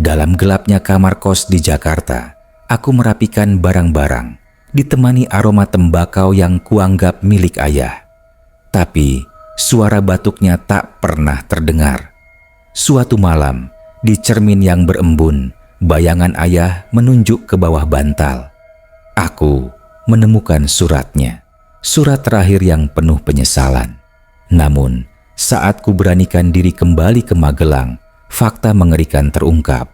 Dalam gelapnya kamar kos di Jakarta, aku merapikan barang-barang, ditemani aroma tembakau yang kuanggap milik ayah. Tapi suara batuknya tak pernah terdengar. Suatu malam, di cermin yang berembun, bayangan ayah menunjuk ke bawah bantal. Aku menemukan suratnya, surat terakhir yang penuh penyesalan. Namun, saat ku beranikan diri kembali ke Magelang, fakta mengerikan terungkap.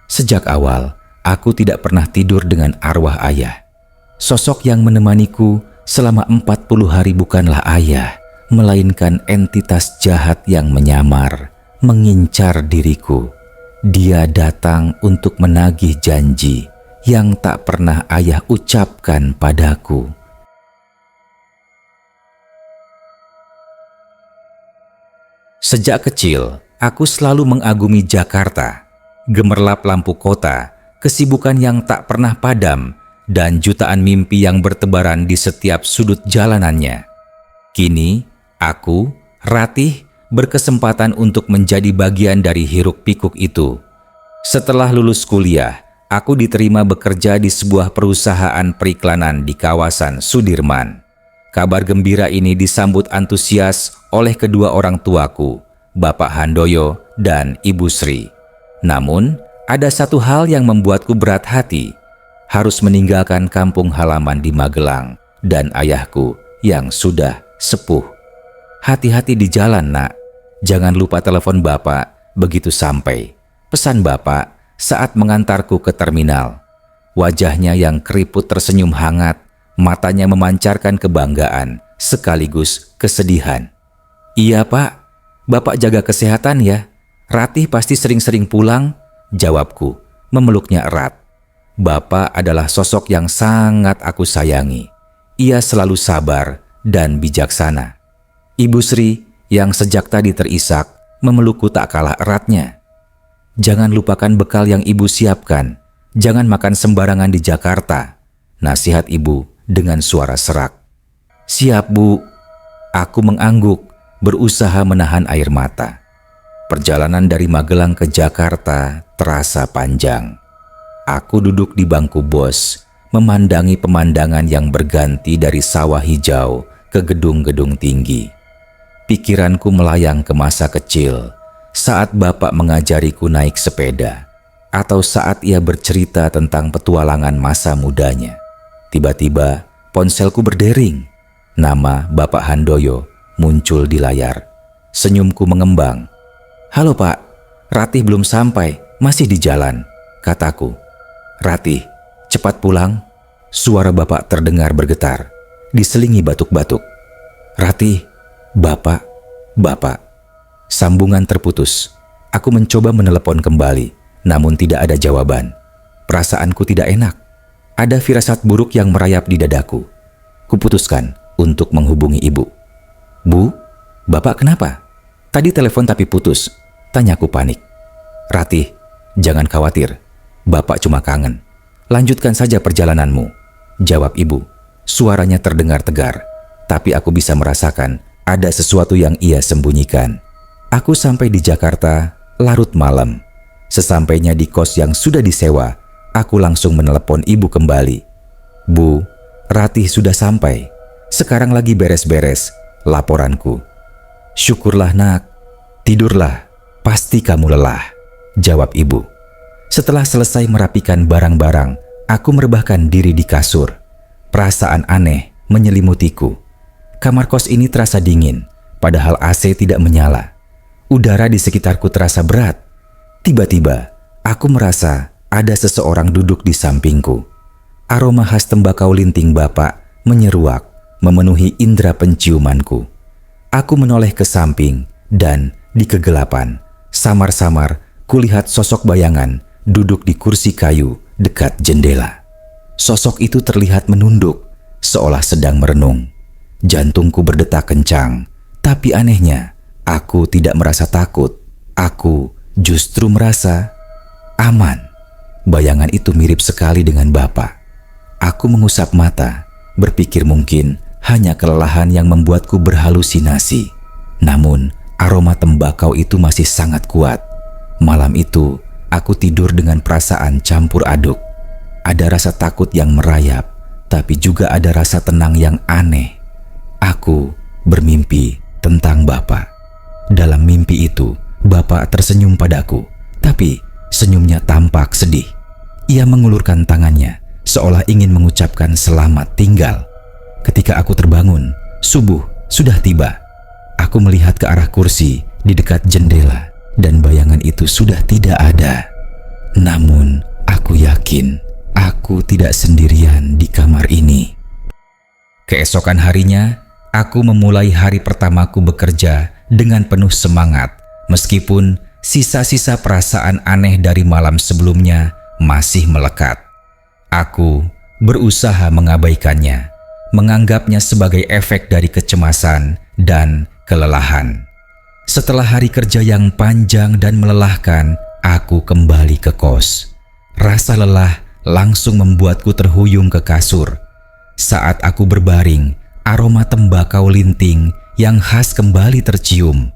Sejak awal, aku tidak pernah tidur dengan arwah ayah. Sosok yang menemaniku selama 40 hari bukanlah ayah, melainkan entitas jahat yang menyamar, mengincar diriku. Dia datang untuk menagih janji yang tak pernah ayah ucapkan padaku. Sejak kecil, aku selalu mengagumi Jakarta. Gemerlap lampu kota, kesibukan yang tak pernah padam, dan jutaan mimpi yang bertebaran di setiap sudut jalanannya. Kini, aku, Ratih, berkesempatan untuk menjadi bagian dari hiruk-pikuk itu. Setelah lulus kuliah, aku diterima bekerja di sebuah perusahaan periklanan di kawasan Sudirman. Kabar gembira ini disambut antusias oleh kedua orang tuaku, Bapak Handoyo dan Ibu Sri. Namun, ada satu hal yang membuatku berat hati, harus meninggalkan kampung halaman di Magelang dan ayahku yang sudah sepuh. Hati-hati di jalan, Nak. Jangan lupa telepon Bapak begitu sampai. Pesan Bapak saat mengantarku ke terminal. Wajahnya yang keriput tersenyum hangat, matanya memancarkan kebanggaan sekaligus kesedihan. Iya, Pak. Bapak jaga kesehatan ya. Ratih pasti sering-sering pulang, jawabku, memeluknya erat. Bapak adalah sosok yang sangat aku sayangi. Ia selalu sabar dan bijaksana. Ibu Sri yang sejak tadi terisak memelukku tak kalah eratnya. Jangan lupakan bekal yang ibu siapkan. Jangan makan sembarangan di Jakarta, nasihat ibu dengan suara serak. Siap, Bu. Aku mengangguk, berusaha menahan air mata. Perjalanan dari Magelang ke Jakarta terasa panjang. Aku duduk di bangku bos, memandangi pemandangan yang berganti dari sawah hijau ke gedung-gedung tinggi. Pikiranku melayang ke masa kecil, saat Bapak mengajariku naik sepeda, atau saat ia bercerita tentang petualangan masa mudanya. Tiba-tiba ponselku berdering. Nama Bapak Handoyo muncul di layar. Senyumku mengembang. Halo Pak, Ratih belum sampai, masih di jalan, kataku. Ratih, cepat pulang. Suara Bapak terdengar bergetar, diselingi batuk-batuk. Ratih, Bapak. Sambungan terputus. Aku mencoba menelepon kembali, namun tidak ada jawaban. Perasaanku tidak enak. Ada firasat buruk yang merayap di dadaku. Kuputuskan untuk menghubungi ibu. Bu, Bapak kenapa? Tadi telepon tapi putus, tanyaku panik. Ratih, jangan khawatir. Bapak cuma kangen. Lanjutkan saja perjalananmu, jawab ibu. Suaranya terdengar tegar, tapi aku bisa merasakan ada sesuatu yang ia sembunyikan. Aku sampai di Jakarta larut malam. Sesampainya di kos yang sudah disewa, aku langsung menelepon ibu kembali. Bu, Ratih sudah sampai. Sekarang lagi beres-beres, laporanku. Syukurlah nak, tidurlah, pasti kamu lelah, jawab ibu. Setelah selesai merapikan barang-barang, aku merebahkan diri di kasur. Perasaan aneh menyelimutiku. Kamar kos ini terasa dingin, padahal AC tidak menyala. Udara di sekitarku terasa berat. Tiba-tiba, aku merasa ada seseorang duduk di sampingku. Aroma khas tembakau linting Bapak menyeruak, memenuhi indera penciumanku. Aku menoleh ke samping dan di kegelapan, samar-samar kulihat sosok bayangan duduk di kursi kayu dekat jendela. Sosok itu terlihat menunduk, seolah sedang merenung. Jantungku berdetak kencang, tapi anehnya, aku tidak merasa takut. Aku justru merasa aman. Bayangan itu mirip sekali dengan Bapak. Aku mengusap mata, berpikir mungkin hanya kelelahan yang membuatku berhalusinasi. Namun, aroma tembakau itu masih sangat kuat. Malam itu, Aku tidur dengan perasaan campur aduk. Ada rasa takut yang merayap, tapi juga ada rasa tenang yang aneh. Aku bermimpi tentang Bapak. Dalam mimpi itu, Bapak tersenyum padaku, tapi senyumnya tampak sedih. Ia mengulurkan tangannya, seolah ingin mengucapkan selamat tinggal. Ketika aku terbangun, subuh sudah tiba. Aku melihat ke arah kursi di dekat jendela, dan bayangan itu sudah tidak ada. Namun, aku yakin aku tidak sendirian di kamar ini. Keesokan harinya, aku memulai hari pertamaku bekerja dengan penuh semangat, meskipun sisa-sisa perasaan aneh dari malam sebelumnya masih melekat. Aku berusaha mengabaikannya, menganggapnya sebagai efek dari kecemasan dan kelelahan. Setelah hari kerja yang panjang dan melelahkan, aku kembali ke kos. Rasa lelah langsung membuatku terhuyung ke kasur. Saat aku berbaring, aroma tembakau linting yang khas kembali tercium.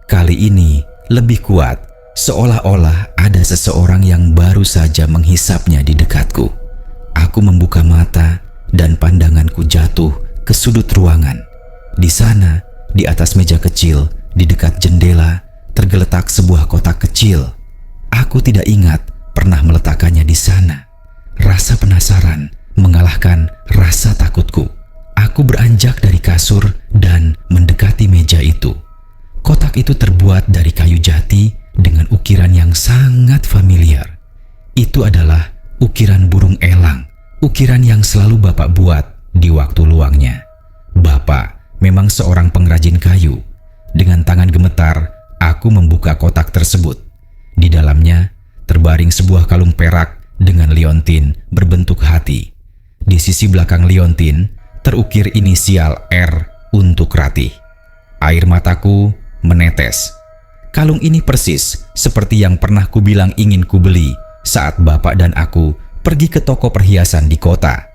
Kali ini lebih kuat, seolah-olah ada seseorang yang baru saja menghisapnya di dekatku. Aku membuka mata dan pandanganku jatuh ke sudut ruangan. Di sana, di atas meja kecil, di dekat jendela, tergeletak sebuah kotak kecil. Aku tidak ingat pernah meletakkannya di sana. Rasa penasaran mengalahkan rasa takutku. Aku beranjak dari kasur dan mendekati meja itu. Kotak itu terbuat dari kayu jati dengan ukiran yang sangat familiar. Itu adalah ukiran burung elang, ukiran yang selalu Bapak buat di waktu luangnya. Bapak memang seorang pengrajin kayu. Dengan tangan gemetar, aku membuka kotak tersebut. Di dalamnya terbaring sebuah kalung perak dengan liontin berbentuk hati. Di sisi belakang liontin terukir inisial R untuk Ratih. Air mataku menetes. Kalung ini persis seperti yang pernah kubilang ingin kubeli saat Bapak dan aku pergi ke toko perhiasan di kota.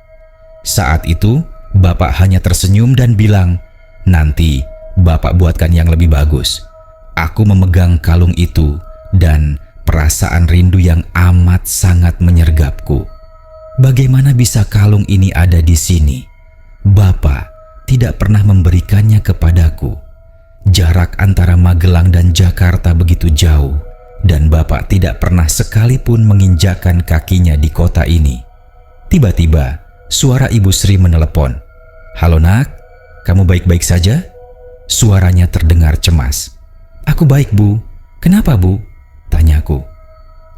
Saat itu, Bapak hanya tersenyum dan bilang, "Nanti Bapak buatkan yang lebih bagus." Aku memegang kalung itu dan perasaan rindu yang amat sangat menyergapku. Bagaimana bisa kalung ini ada di sini? Bapak tidak pernah memberikannya kepadaku. Jarak antara Magelang dan Jakarta begitu jauh, dan Bapak tidak pernah sekalipun menginjakkan kakinya di kota ini. Tiba-tiba, suara Ibu Sri menelepon. "Halo nak, kamu baik-baik saja?" Suaranya terdengar cemas. "Aku baik, Bu. Kenapa, Bu?" tanyaku.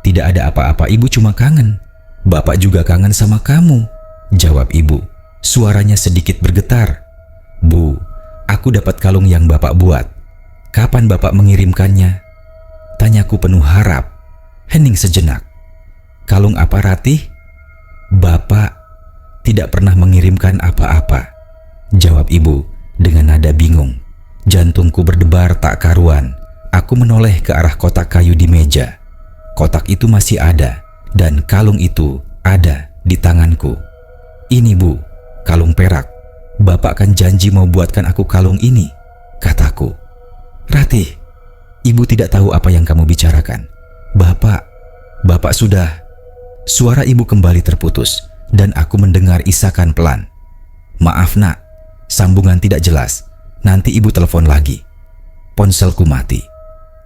"Tidak ada apa-apa, Ibu cuma kangen. Bapak juga kangen sama kamu," jawab Ibu. Suaranya sedikit bergetar. "Bu, aku dapat kalung yang Bapak buat. Kapan Bapak mengirimkannya?" tanyaku penuh harap. Hening sejenak. "Kalung apa, Ratih?" "Bapak tidak pernah mengirimkan apa-apa," jawab Ibu dengan nada bingung. Jantungku berdebar tak karuan. Aku menoleh ke arah kotak kayu di meja. Kotak itu masih ada, dan kalung itu ada di tanganku. "Ini, Bu, kalung perak. Bapak kan janji mau buatkan aku kalung ini," kataku. "Ratih, Ibu tidak tahu apa yang kamu bicarakan. Bapak sudah..." Suara Ibu kembali terputus, dan aku mendengar isakan pelan. "Maaf nak, sambungan tidak jelas. Nanti Ibu telepon lagi." Ponselku mati.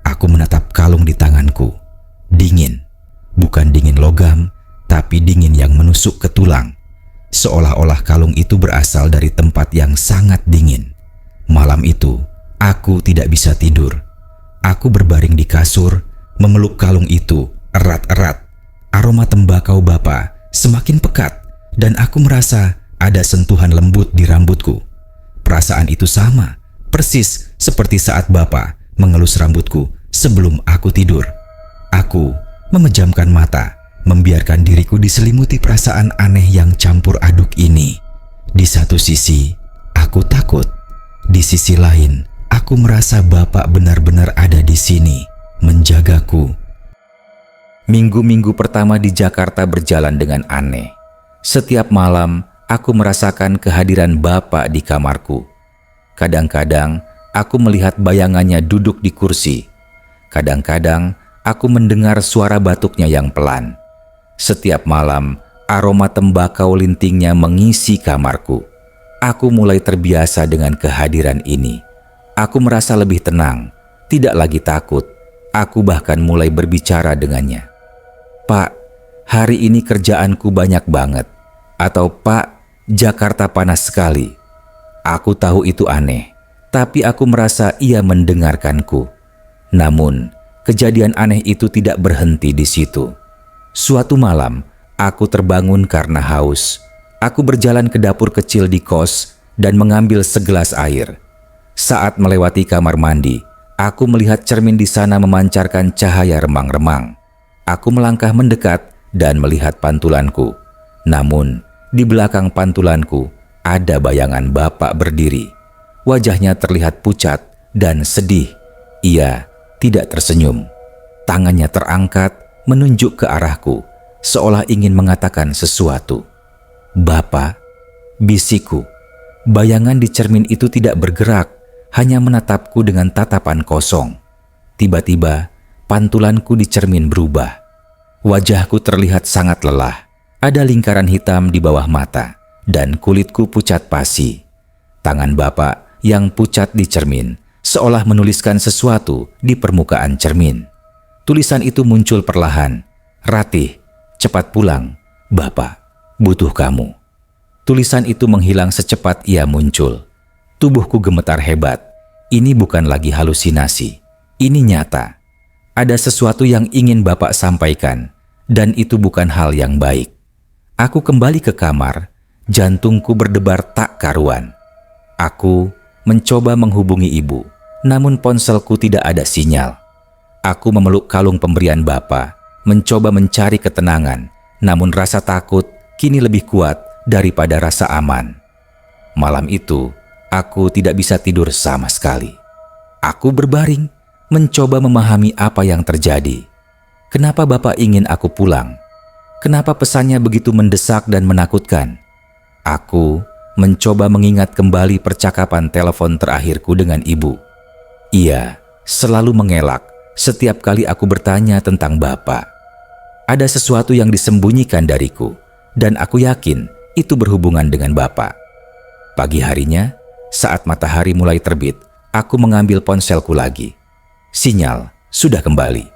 Aku menatap kalung di tanganku. Dingin. Bukan dingin logam, tapi dingin yang menusuk ke tulang. Seolah-olah kalung itu berasal dari tempat yang sangat dingin. Malam itu, aku tidak bisa tidur. Aku berbaring di kasur, memeluk kalung itu erat-erat. Aroma tembakau Bapak semakin pekat, dan aku merasa ada sentuhan lembut di rambutku. Perasaan itu sama, persis seperti saat Bapak mengelus rambutku sebelum aku tidur. Aku memejamkan mata, membiarkan diriku diselimuti perasaan aneh yang campur aduk ini. Di satu sisi, aku takut. Di sisi lain, aku merasa Bapak benar-benar ada di sini, menjagaku. Minggu-minggu pertama di Jakarta berjalan dengan aneh. Setiap malam, aku merasakan kehadiran Bapak di kamarku. Kadang-kadang, aku melihat bayangannya duduk di kursi. Kadang-kadang, aku mendengar suara batuknya yang pelan. Setiap malam, aroma tembakau lintingnya mengisi kamarku. Aku mulai terbiasa dengan kehadiran ini. Aku merasa lebih tenang, tidak lagi takut. Aku bahkan mulai berbicara dengannya. "Pak, hari ini kerjaanku banyak banget." Atau "Pak, Jakarta panas sekali." Aku tahu itu aneh, tapi aku merasa ia mendengarkanku. Namun, kejadian aneh itu tidak berhenti di situ. Suatu malam, aku terbangun karena haus. Aku berjalan ke dapur kecil di kos dan mengambil segelas air. Saat melewati kamar mandi, aku melihat cermin di sana memancarkan cahaya remang-remang. Aku melangkah mendekat dan melihat pantulanku. Namun, di belakang pantulanku ada bayangan bapak berdiri. Wajahnya terlihat pucat dan sedih. Ia tidak tersenyum. Tangannya terangkat menunjuk ke arahku, seolah ingin mengatakan sesuatu. "Bapak," bisikku. Bayangan di cermin itu tidak bergerak, hanya menatapku dengan tatapan kosong. Tiba-tiba, pantulanku di cermin berubah. Wajahku terlihat sangat lelah. Ada lingkaran hitam di bawah mata, dan kulitku pucat pasi. Tangan bapak yang pucat di cermin seolah menuliskan sesuatu di permukaan cermin. Tulisan itu muncul perlahan. "Ratih, cepat pulang. Bapak butuh kamu." Tulisan itu menghilang secepat ia muncul. Tubuhku gemetar hebat. Ini bukan lagi halusinasi. Ini nyata. Ada sesuatu yang ingin bapak sampaikan, dan itu bukan hal yang baik. Aku kembali ke kamar. Jantungku berdebar tak karuan. Aku mencoba menghubungi ibu, namun ponselku tidak ada sinyal. Aku memeluk kalung pemberian bapak, mencoba mencari ketenangan, namun rasa takut kini lebih kuat daripada rasa aman. Malam itu, aku tidak bisa tidur sama sekali. Aku berbaring, mencoba memahami apa yang terjadi. Kenapa bapak ingin aku pulang? Kenapa pesannya begitu mendesak dan menakutkan? Aku mencoba mengingat kembali percakapan telepon terakhirku dengan ibu. Ia selalu mengelak setiap kali aku bertanya tentang bapak. Ada sesuatu yang disembunyikan dariku, dan aku yakin itu berhubungan dengan bapak. Pagi harinya, saat matahari mulai terbit, aku mengambil ponselku lagi. Sinyal sudah kembali.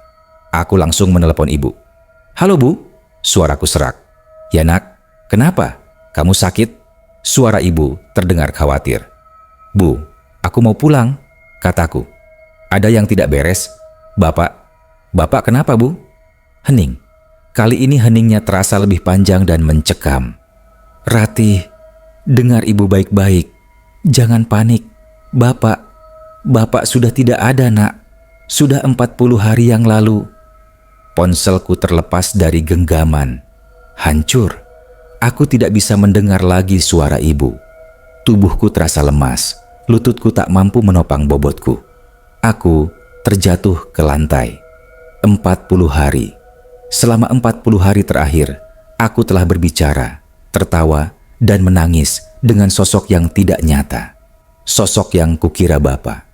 Aku langsung menelepon ibu. "Halo Bu," suaraku serak. "Ya nak, kenapa? Kamu sakit?" Suara ibu terdengar khawatir. "Bu, aku mau pulang," kataku. "Ada yang tidak beres?" Bapak kenapa Bu?" Hening. Kali ini heningnya terasa lebih panjang dan mencekam. "Ratih, dengar ibu baik-baik. Jangan panik. Bapak sudah tidak ada nak. Sudah 40 hari yang lalu." Ponselku terlepas dari genggaman. Hancur. Aku tidak bisa mendengar lagi suara ibu. Tubuhku terasa lemas. Lututku tak mampu menopang bobotku. Aku terjatuh ke lantai. 40 hari. Selama 40 hari terakhir, aku telah berbicara, tertawa, dan menangis dengan sosok yang tidak nyata. Sosok yang kukira bapak.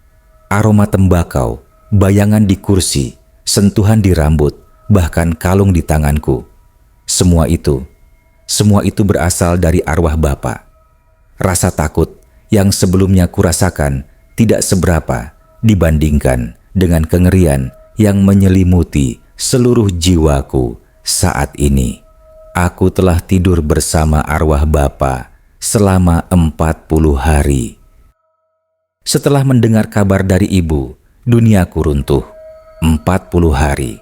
Aroma tembakau, bayangan di kursi, sentuhan di rambut, bahkan kalung di tanganku. Semua itu berasal dari arwah bapak. Rasa takut yang sebelumnya kurasakan tidak seberapa dibandingkan dengan kengerian yang menyelimuti seluruh jiwaku saat ini. Aku telah tidur bersama arwah bapak selama 40 hari. Setelah mendengar kabar dari ibu, duniaku runtuh. 40 hari.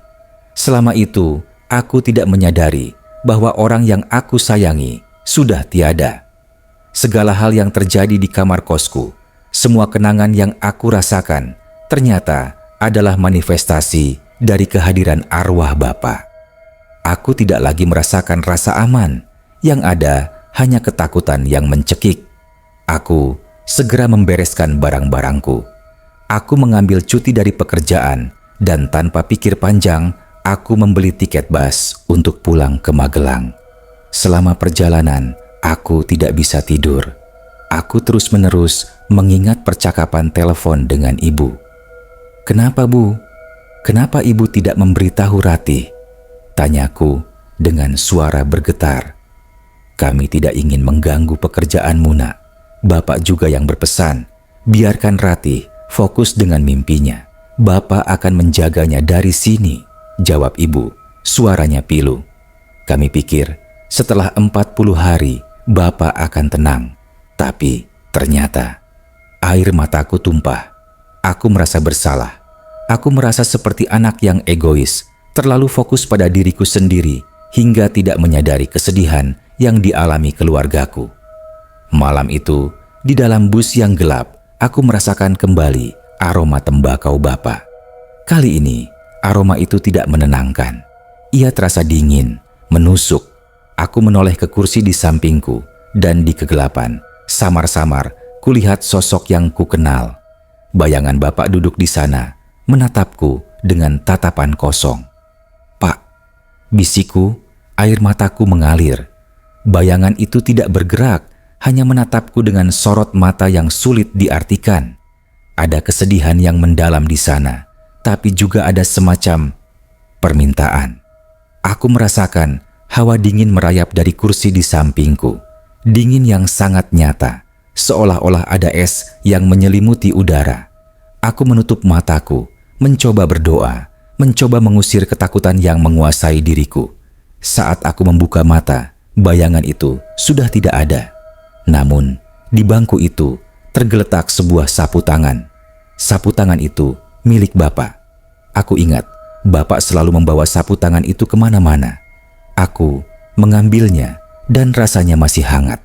Selama itu, aku tidak menyadari bahwa orang yang aku sayangi sudah tiada. Segala hal yang terjadi di kamar kosku, semua kenangan yang aku rasakan, ternyata adalah manifestasi dari kehadiran arwah bapak. Aku tidak lagi merasakan rasa aman, yang ada hanya ketakutan yang mencekik. Aku segera membereskan barang-barangku. Aku mengambil cuti dari pekerjaan dan tanpa pikir panjang, aku membeli tiket bus untuk pulang ke Magelang. Selama perjalanan, aku tidak bisa tidur. Aku terus-menerus mengingat percakapan telepon dengan ibu. "Kenapa Bu? "Kenapa ibu tidak memberitahu Ratih?" tanyaku dengan suara bergetar. "Kami tidak ingin mengganggu pekerjaanmu, Nak. Bapak juga yang berpesan, biarkan Ratih fokus dengan mimpinya. Bapak akan menjaganya dari sini," jawab ibu, suaranya pilu. "Kami pikir setelah 40 hari Bapak akan tenang. Tapi ternyata..." Air mataku tumpah. Aku merasa bersalah. Aku merasa seperti anak yang egois, terlalu fokus pada diriku sendiri hingga tidak menyadari kesedihan yang dialami keluargaku. Malam itu, di dalam bus yang gelap, aku merasakan kembali aroma tembakau Bapak. Kali ini, aroma itu tidak menenangkan. Ia terasa dingin, menusuk. Aku menoleh ke kursi di sampingku, dan di kegelapan, samar-samar, kulihat sosok yang kukenal. Bayangan Bapak duduk di sana, menatapku dengan tatapan kosong. "Pak," bisikku, air mataku mengalir. Bayangan itu tidak bergerak, hanya menatapku dengan sorot mata yang sulit diartikan. Ada kesedihan yang mendalam di sana, tapi juga ada semacam permintaan. Aku merasakan hawa dingin merayap dari kursi di sampingku. Dingin yang sangat nyata, seolah-olah ada es yang menyelimuti udara. Aku menutup mataku, mencoba berdoa, mencoba mengusir ketakutan yang menguasai diriku. Saat aku membuka mata, bayangan itu sudah tidak ada. Namun, di bangku itu tergeletak sebuah sapu tangan. Sapu tangan itu milik Bapak. Aku ingat, Bapak selalu membawa sapu tangan itu kemana-mana. Aku mengambilnya dan rasanya masih hangat.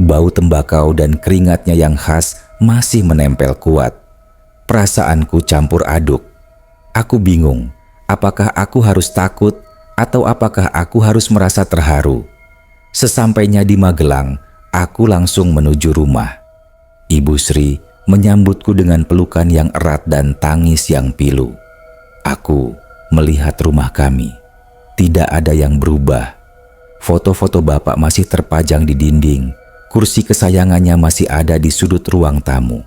Bau tembakau dan keringatnya yang khas masih menempel kuat. Perasaanku campur aduk. Aku bingung, apakah aku harus takut atau apakah aku harus merasa terharu. Sesampainya di Magelang, aku langsung menuju rumah. Ibu Sri menyambutku dengan pelukan yang erat dan tangis yang pilu. Aku melihat rumah kami. Tidak ada yang berubah. Foto-foto Bapak masih terpajang di dinding. Kursi kesayangannya masih ada di sudut ruang tamu.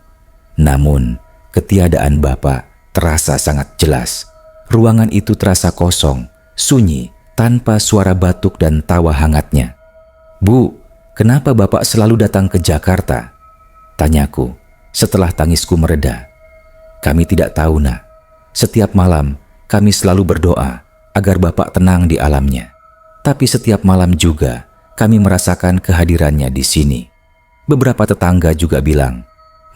Namun, ketiadaan Bapak terasa sangat jelas. Ruangan itu terasa kosong, sunyi, tanpa suara batuk dan tawa hangatnya. "Bu, kenapa Bapak selalu datang ke Jakarta?" tanyaku setelah tangisku mereda. "Kami tidak tahu, Nak. Setiap malam kami selalu berdoa agar Bapak tenang di alamnya. Tapi setiap malam juga kami merasakan kehadirannya di sini. Beberapa tetangga juga bilang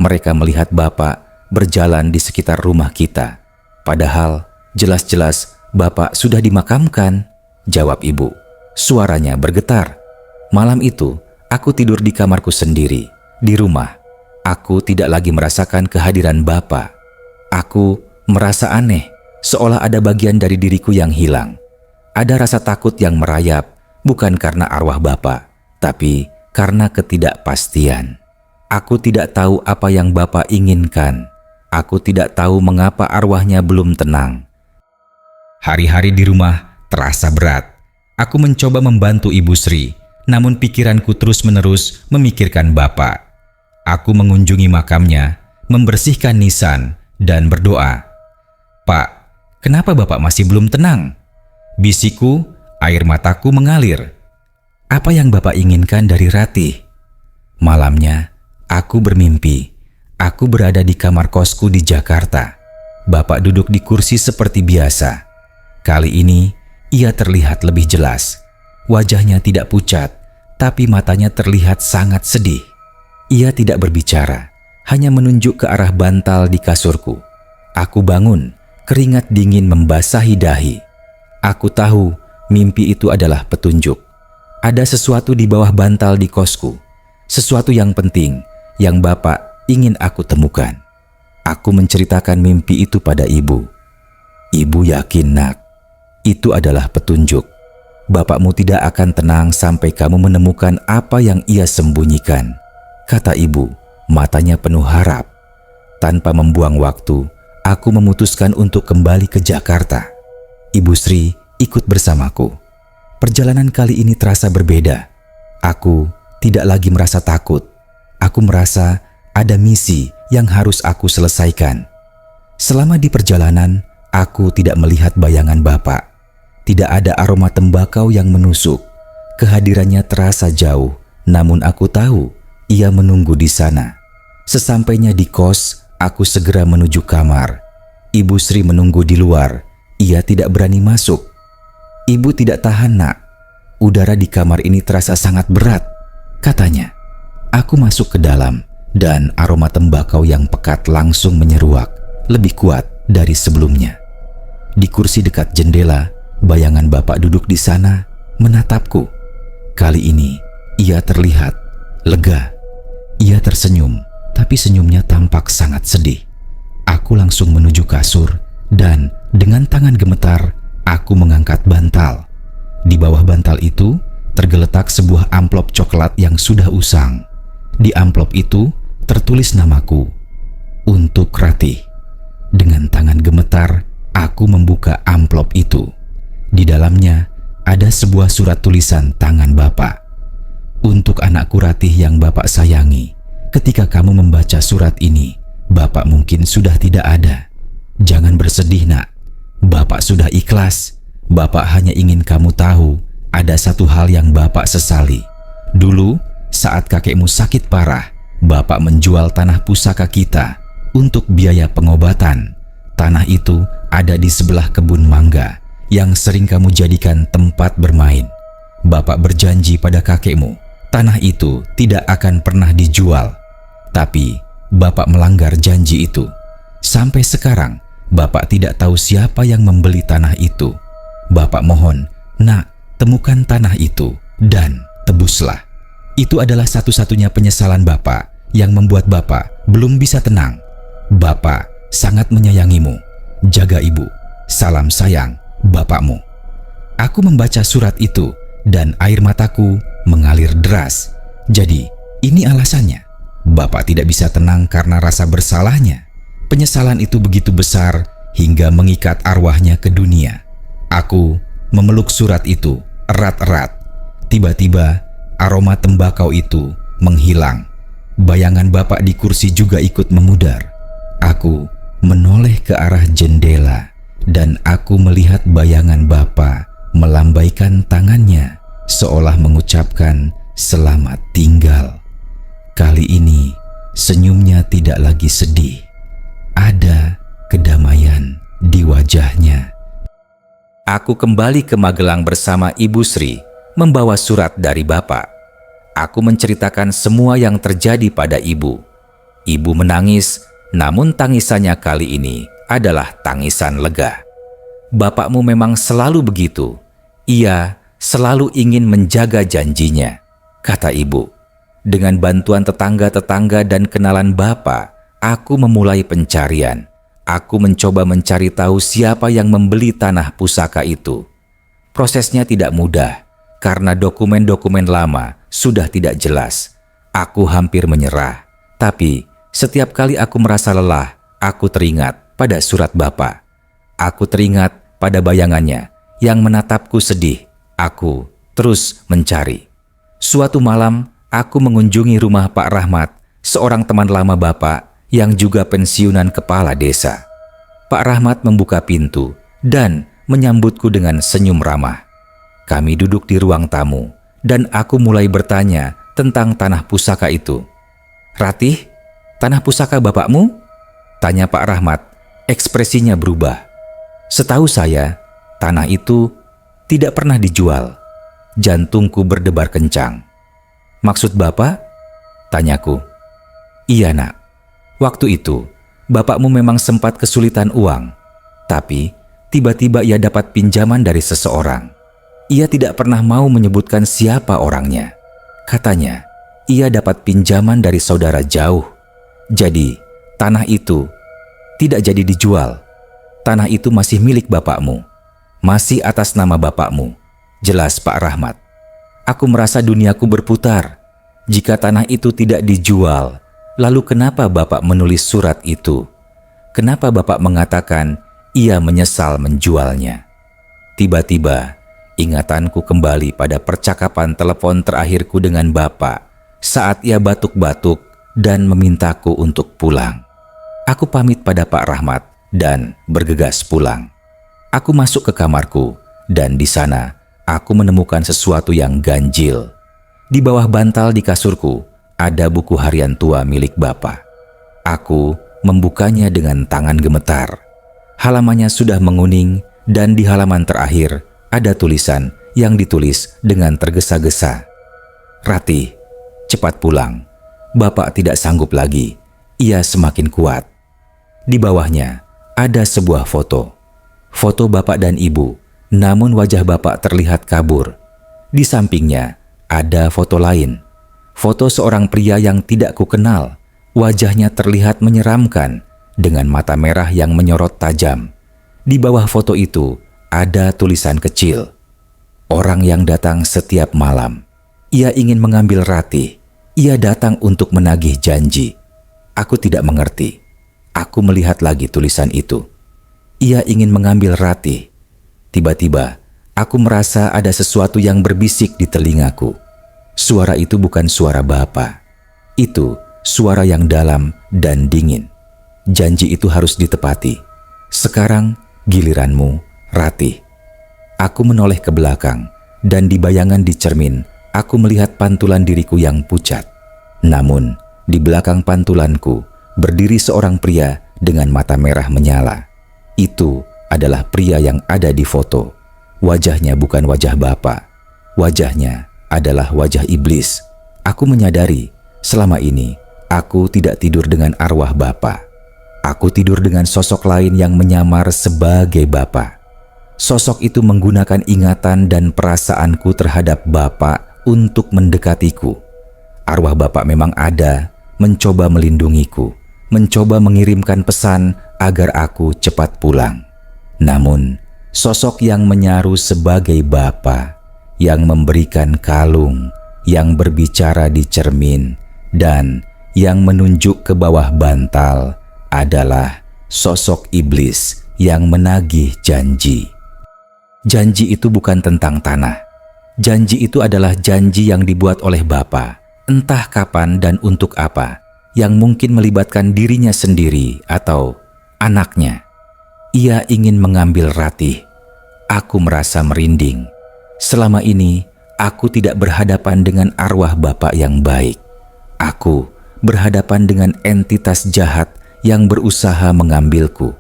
mereka melihat Bapak berjalan di sekitar rumah kita. Padahal jelas-jelas Bapak sudah dimakamkan," jawab ibu. Suaranya bergetar. Malam itu, aku tidur di kamarku sendiri, di rumah. Aku tidak lagi merasakan kehadiran Bapak. Aku merasa aneh, seolah ada bagian dari diriku yang hilang. Ada rasa takut yang merayap, bukan karena arwah Bapak, tapi karena ketidakpastian. Aku tidak tahu apa yang Bapak inginkan. Aku tidak tahu mengapa arwahnya belum tenang. Hari-hari di rumah terasa berat. Aku mencoba membantu Ibu Sri, namun pikiranku terus-menerus memikirkan Bapak. Aku mengunjungi makamnya, membersihkan nisan, dan berdoa. "Pak, kenapa Bapak masih belum tenang?" bisikku, air mataku mengalir. Apa yang Bapak inginkan dari Ratih? Malamnya, aku bermimpi. Aku berada di kamar kosku di Jakarta. Bapak duduk di kursi seperti biasa. Kali ini, ia terlihat lebih jelas. Wajahnya tidak pucat, tapi matanya terlihat sangat sedih. Ia tidak berbicara, hanya menunjuk ke arah bantal di kasurku. Aku bangun, keringat dingin membasahi dahi. Aku tahu mimpi itu adalah petunjuk. Ada sesuatu di bawah bantal di kosku, sesuatu yang penting yang Bapak ingin aku temukan. Aku menceritakan mimpi itu pada ibu. "Ibu yakin, Nak, itu adalah petunjuk. Bapakmu tidak akan tenang sampai kamu menemukan apa yang ia sembunyikan," kata ibu, matanya penuh harap. Tanpa membuang waktu, aku memutuskan untuk kembali ke Jakarta. Ibu Sri ikut bersamaku. Perjalanan kali ini terasa berbeda. Aku tidak lagi merasa takut. Aku merasa ada misi yang harus aku selesaikan. Selama di perjalanan, Aku tidak melihat bayangan Bapak. Tidak ada aroma tembakau yang menusuk. Kehadirannya terasa jauh, namun aku tahu ia menunggu di sana. Sesampainya di kos, aku segera menuju kamar. Ibu Sri menunggu di luar. Ia tidak berani masuk. "Ibu tidak tahan, Nak. Udara di kamar ini terasa sangat berat," katanya. Aku masuk ke dalam dan aroma tembakau yang pekat langsung menyeruak, lebih kuat dari sebelumnya. Di kursi dekat jendela, bayangan Bapak duduk di sana menatapku. Kali ini ia terlihat lega. Ia tersenyum, tapi senyumnya tampak sangat sedih. Aku langsung menuju kasur dan dengan tangan gemetar aku mengangkat bantal. Di bawah bantal itu tergeletak sebuah amplop coklat yang sudah usang. Di amplop itu tertulis namaku, "Untuk Ratih." Dengan tangan gemetar aku membuka amplop itu. Di dalamnya ada sebuah surat tulisan tangan Bapak. "Untuk anakku Ratih yang Bapak sayangi, ketika kamu membaca surat ini, Bapak mungkin sudah tidak ada. Jangan bersedih, Nak. Bapak sudah ikhlas. Bapak hanya ingin kamu tahu ada satu hal yang Bapak sesali. Dulu, saat kakekmu sakit parah, Bapak menjual tanah pusaka kita untuk biaya pengobatan. Tanah itu ada di sebelah kebun mangga yang sering kamu jadikan tempat bermain. Bapak berjanji pada kakekmu, tanah itu tidak akan pernah dijual. Tapi Bapak melanggar janji itu. Sampai sekarang, Bapak tidak tahu siapa yang membeli tanah itu. Bapak mohon, Nak, temukan tanah itu dan tebuslah." Itu adalah satu-satunya penyesalan Bapak yang membuat Bapak belum bisa tenang. "Bapak sangat menyayangimu. Jaga ibu. Salam sayang, Bapakmu." Aku membaca surat itu dan air mataku mengalir deras. Jadi, ini alasannya. Bapak tidak bisa tenang karena rasa bersalahnya. Penyesalan itu begitu besar hingga mengikat arwahnya ke dunia. Aku memeluk surat itu erat-erat. Tiba-tiba, aroma tembakau itu menghilang. Bayangan Bapak di kursi juga ikut memudar. Aku menoleh ke arah jendela dan aku melihat bayangan Bapak melambaikan tangannya seolah mengucapkan selamat tinggal. Kali ini senyumnya tidak lagi sedih. Ada kedamaian di wajahnya. Aku kembali ke Magelang bersama Ibu Sri membawa surat dari Bapak. Aku menceritakan semua yang terjadi pada Ibu. Ibu menangis, namun tangisannya kali ini adalah tangisan lega. "Bapakmu memang selalu begitu. Ia selalu ingin menjaga janjinya," kata Ibu. Dengan bantuan tetangga-tetangga dan kenalan Bapak, aku memulai pencarian. Aku mencoba mencari tahu siapa yang membeli tanah pusaka itu. Prosesnya tidak mudah, karena dokumen-dokumen lama sudah tidak jelas. Aku hampir menyerah, tapi setiap kali aku merasa lelah, aku teringat pada surat Bapak. Aku teringat pada bayangannya yang menatapku sedih. Aku terus mencari. Suatu malam, aku mengunjungi rumah Pak Rahmat, seorang teman lama Bapak yang juga pensiunan kepala desa. Pak Rahmat membuka pintu dan menyambutku dengan senyum ramah. Kami duduk di ruang tamu dan aku mulai bertanya tentang tanah pusaka itu. "Ratih, tanah pusaka Bapakmu?" tanya Pak Rahmat. Ekspresinya berubah. "Setahu saya, tanah itu tidak pernah dijual." Jantungku berdebar kencang. "Maksud Bapak?" tanyaku. "Iya, Nak. Waktu itu, Bapakmu memang sempat kesulitan uang. Tapi, tiba-tiba ia dapat pinjaman dari seseorang. Ia tidak pernah mau menyebutkan siapa orangnya. Katanya, ia dapat pinjaman dari saudara jauh. Jadi, tanah itu tidak jadi dijual. Tanah itu masih milik Bapakmu. Masih atas nama Bapakmu," jelas Pak Rahmat. Aku merasa duniaku berputar. Jika tanah itu tidak dijual, lalu kenapa Bapak menulis surat itu? Kenapa Bapak mengatakan ia menyesal menjualnya? Tiba-tiba, ingatanku kembali pada percakapan telepon terakhirku dengan Bapak saat ia batuk-batuk dan memintaku untuk pulang. Aku pamit pada Pak Rahmat dan bergegas pulang. Aku masuk ke kamarku dan di sana aku menemukan sesuatu yang ganjil. Di bawah bantal di kasurku ada buku harian tua milik Bapak. Aku membukanya dengan tangan gemetar. Halamannya sudah menguning dan di halaman terakhir ada tulisan yang ditulis dengan tergesa-gesa. "Ratih, cepat pulang. Bapak tidak sanggup lagi. Ia semakin kuat." Di bawahnya ada sebuah foto. Foto Bapak dan Ibu, namun wajah Bapak terlihat kabur. Di sampingnya ada foto lain. Foto seorang pria yang tidak kukenal. Wajahnya terlihat menyeramkan dengan mata merah yang menyorot tajam. Di bawah foto itu ada tulisan kecil. "Orang yang datang setiap malam. Ia ingin mengambil Ratih. Ia datang untuk menagih janji." Aku tidak mengerti. Aku melihat lagi tulisan itu. Ia ingin mengambil Ratih. Tiba-tiba, aku merasa ada sesuatu yang berbisik di telingaku. Suara itu bukan suara Bapak. Itu suara yang dalam dan dingin. Janji itu harus ditepati. Sekarang giliranmu, Ratih. Aku menoleh ke belakang dan di bayangan di cermin, aku melihat pantulan diriku yang pucat. Namun, di belakang pantulanku berdiri seorang pria dengan mata merah menyala. Itu adalah pria yang ada di foto. Wajahnya bukan wajah Bapak. Wajahnya adalah wajah iblis. Aku menyadari selama ini aku tidak tidur dengan arwah Bapak. Aku tidur dengan sosok lain yang menyamar sebagai Bapak. Sosok itu menggunakan ingatan dan perasaanku terhadap Bapak untuk mendekatiku. Arwah Bapak memang ada, mencoba melindungiku, mencoba mengirimkan pesan agar aku cepat pulang. Namun, sosok yang menyaru sebagai Bapak, yang memberikan kalung, yang berbicara di cermin, dan yang menunjuk ke bawah bantal adalah sosok iblis yang menagih janji. Janji itu bukan tentang tanah. Janji itu adalah janji yang dibuat oleh Bapak, entah kapan dan untuk apa, yang mungkin melibatkan dirinya sendiri atau anaknya. Ia ingin mengambil Ratih. Aku merasa merinding. Selama ini, aku tidak berhadapan dengan arwah Bapak yang baik. Aku berhadapan dengan entitas jahat yang berusaha mengambilku.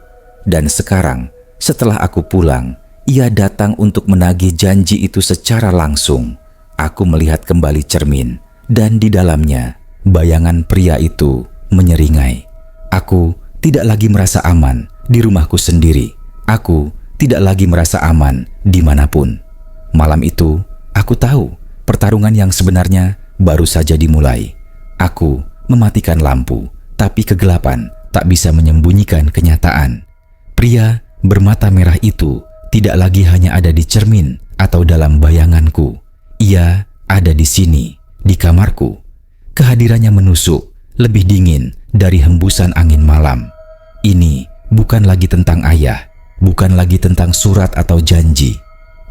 Dan sekarang, setelah aku pulang, ia datang untuk menagih janji itu secara langsung. Aku melihat kembali cermin, dan di dalamnya, bayangan pria itu menyeringai. Aku tidak lagi merasa aman di rumahku sendiri. Aku tidak lagi merasa aman dimanapun. Malam itu, aku tahu pertarungan yang sebenarnya baru saja dimulai. Aku mematikan lampu, tapi kegelapan tak bisa menyembunyikan kenyataan. Pria bermata merah itu tidak lagi hanya ada di cermin atau dalam bayanganku. Ia ada di sini, di kamarku. Kehadirannya menusuk, lebih dingin dari hembusan angin malam. Ini bukan lagi tentang ayah, bukan lagi tentang surat atau janji.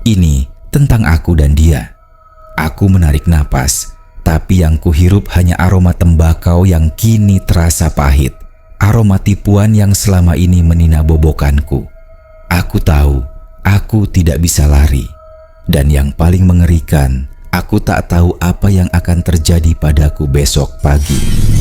Ini tentang aku dan dia. Aku menarik napas, tapi yang kuhirup hanya aroma tembakau yang kini terasa pahit. Aroma tipuan yang selama ini meninabobokanku. Aku tahu, aku tidak bisa lari. Dan yang paling mengerikan, aku tak tahu apa yang akan terjadi padaku besok pagi.